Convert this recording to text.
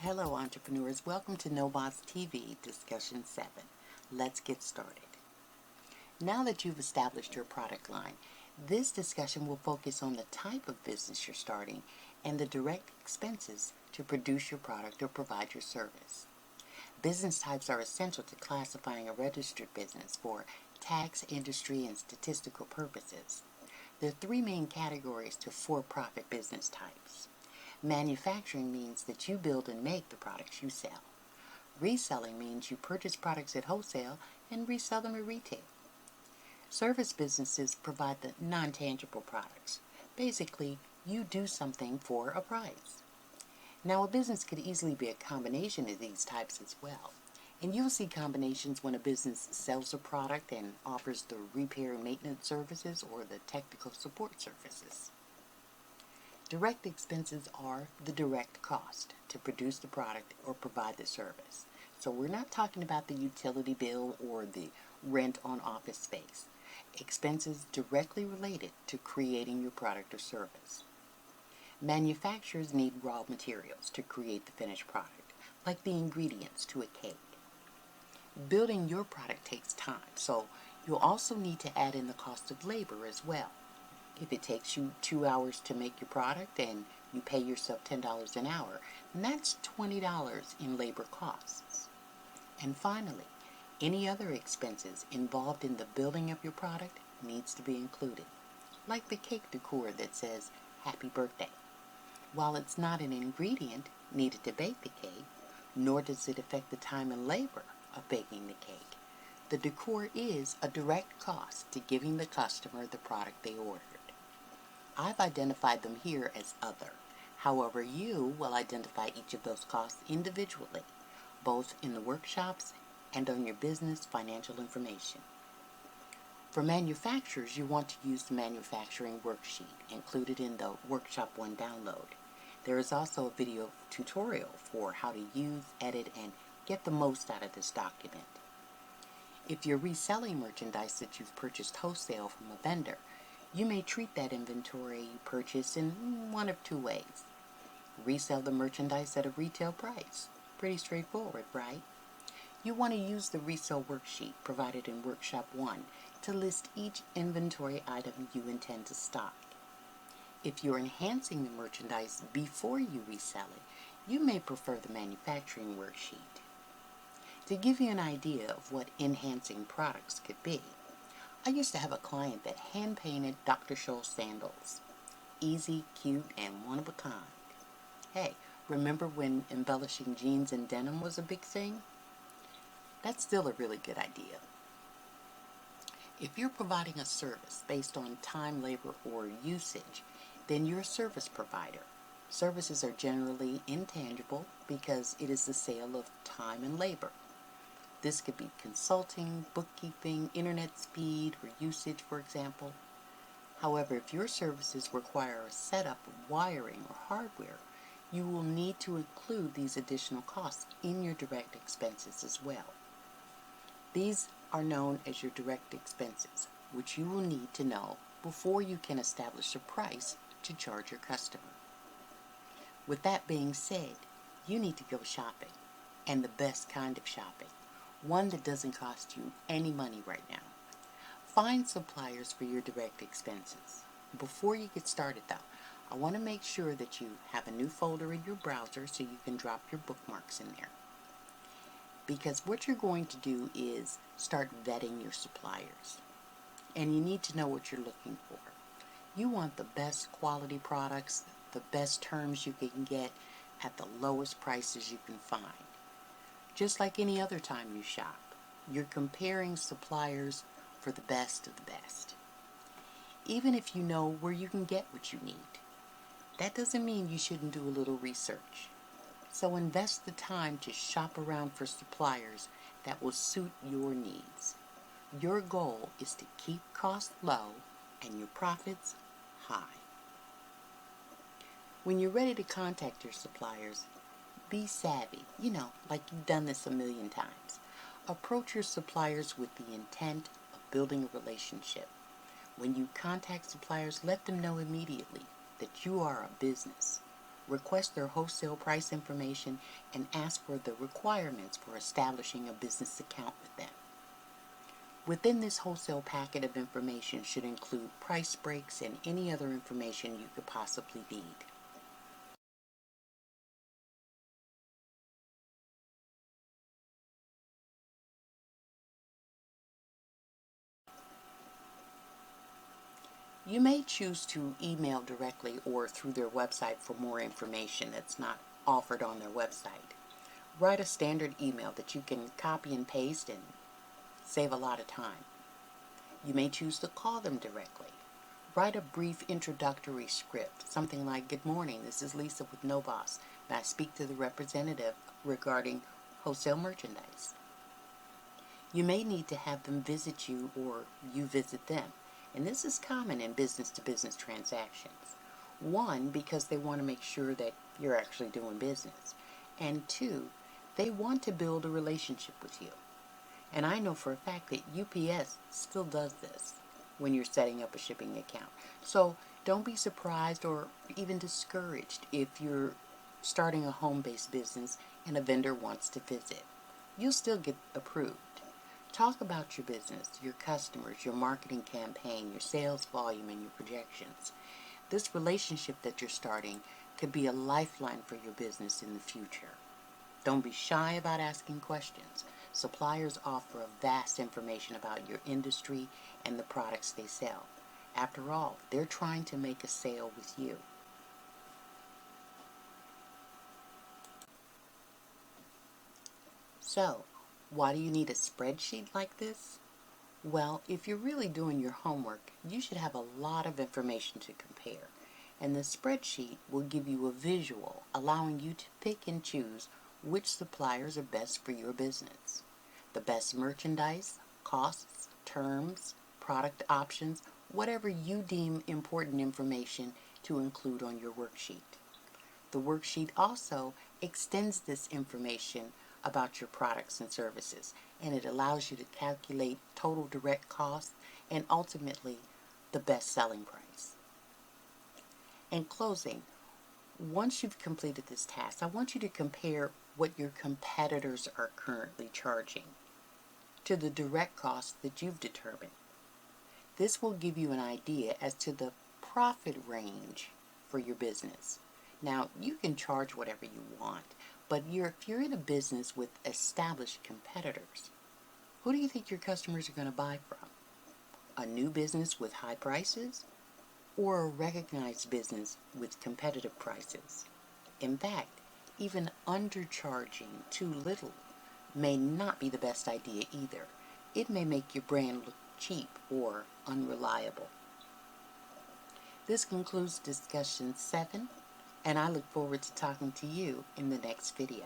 Hello entrepreneurs, welcome to NOBOSS TV Discussion 7. Let's get started. Now that you've established your product line, this discussion will focus on the type of business you're starting and the direct expenses to produce your product or provide your service. Business types are essential to classifying a registered business for tax, industry, and statistical purposes. There are three main categories to for-profit business types. Manufacturing means that you build and make the products you sell. Reselling means you purchase products at wholesale and resell them at retail. Service businesses provide the non-tangible products. Basically, you do something for a price. Now, a business could easily be a combination of these types as well. And you'll see combinations when a business sells a product and offers the repair and maintenance services or the technical support services. Direct expenses are the direct cost to produce the product or provide the service. So we're not talking about the utility bill or the rent on office space. Expenses directly related to creating your product or service. Manufacturers need raw materials to create the finished product, like the ingredients to a cake. Building your product takes time, so you'll also need to add in the cost of labor as well. If it takes you 2 hours to make your product and you pay yourself $10 an hour, then that's $20 in labor costs. And finally, any other expenses involved in the building of your product needs to be included, like the cake decor that says "Happy Birthday." While it's not an ingredient needed to bake the cake, nor does it affect the time and labor of baking the cake, the decor is a direct cost to giving the customer the product they ordered. I've identified them here as other. However, you will identify each of those costs individually, both in the workshops and on your business financial information. For manufacturers, you want to use the manufacturing worksheet included in the Workshop 1 download. There is also a video tutorial for how to use, edit, and get the most out of this document. If you're reselling merchandise that you've purchased wholesale from a vendor, you may treat that inventory you purchase in one of two ways. Resell the merchandise at a retail price. Pretty straightforward, right? You want to use the resell worksheet provided in Workshop 1 to list each inventory item you intend to stock. If you're enhancing the merchandise before you resell it, you may prefer the manufacturing worksheet. To give you an idea of what enhancing products could be, I used to have a client that hand-painted Dr. Scholl's sandals. Easy, cute, and one of a kind. Hey, remember when embellishing jeans and denim was a big thing? That's still a really good idea. If you're providing a service based on time, labor, or usage, then you're a service provider. Services are generally intangible because it is the sale of time and labor. This could be consulting, bookkeeping, internet speed, or usage, for example. However, if your services require a setup of wiring or hardware, you will need to include these additional costs in your direct expenses as well. These are known as your direct expenses, which you will need to know before you can establish a price to charge your customer. With that being said, you need to go shopping, and the best kind of shopping. One that doesn't cost you any money right now. Find suppliers for your direct expenses. Before you get started though, I want to make sure that you have a new folder in your browser so you can drop your bookmarks in there. Because what you're going to do is start vetting your suppliers. And you need to know what you're looking for. You want the best quality products, the best terms you can get at the lowest prices you can find. Just like any other time you shop, you're comparing suppliers for the best of the best. Even if you know where you can get what you need, that doesn't mean you shouldn't do a little research. So invest the time to shop around for suppliers that will suit your needs. Your goal is to keep costs low and your profits high. When you're ready to contact your suppliers, be savvy, like you've done this a million times. Approach your suppliers with the intent of building a relationship. When you contact suppliers, let them know immediately that you are a business. request their wholesale price information, and ask for the requirements for establishing a business account with them. Within this wholesale packet of information should include price breaks and any other information you could possibly need. You may choose to email directly or through their website for more information that's not offered on their website. Write a standard email that you can copy and paste and save a lot of time. You may choose to call them directly. Write a brief introductory script, something like, "Good morning, this is Lisa with NOBOSS. May I speak to the representative regarding wholesale merchandise?" You may need to have them visit you or you visit them. And this is common in business-to-business transactions. One, because they want to make sure that you're actually doing business. And two, they want to build a relationship with you. And I know for a fact that UPS still does this when you're setting up a shipping account. So don't be surprised or even discouraged if you're starting a home-based business and a vendor wants to visit. You'll still get approved. Talk about your business, your customers, your marketing campaign, your sales volume, and your projections. This relationship that you're starting could be a lifeline for your business in the future. Don't be shy about asking questions. Suppliers offer vast information about your industry and the products they sell. After all, they're trying to make a sale with you. So, why do you need a spreadsheet like this? Well, if you're really doing your homework, you should have a lot of information to compare. And the spreadsheet will give you a visual, allowing you to pick and choose which suppliers are best for your business. The best merchandise, costs, terms, product options, whatever you deem important information to include on your worksheet. The worksheet also extends this information about your products and services, and it allows you to calculate total direct costs and ultimately the best selling price. In closing, once you've completed this task, I want you to compare what your competitors are currently charging to the direct costs that you've determined. This will give you an idea as to the profit range for your business. Now, you can charge whatever you want, but if you're in a business with established competitors, who do you think your customers are going to buy from? A new business with high prices or a recognized business with competitive prices? In fact, even undercharging too little may not be the best idea either. It may make your brand look cheap or unreliable. This concludes discussion 7, and I look forward to talking to you in the next video.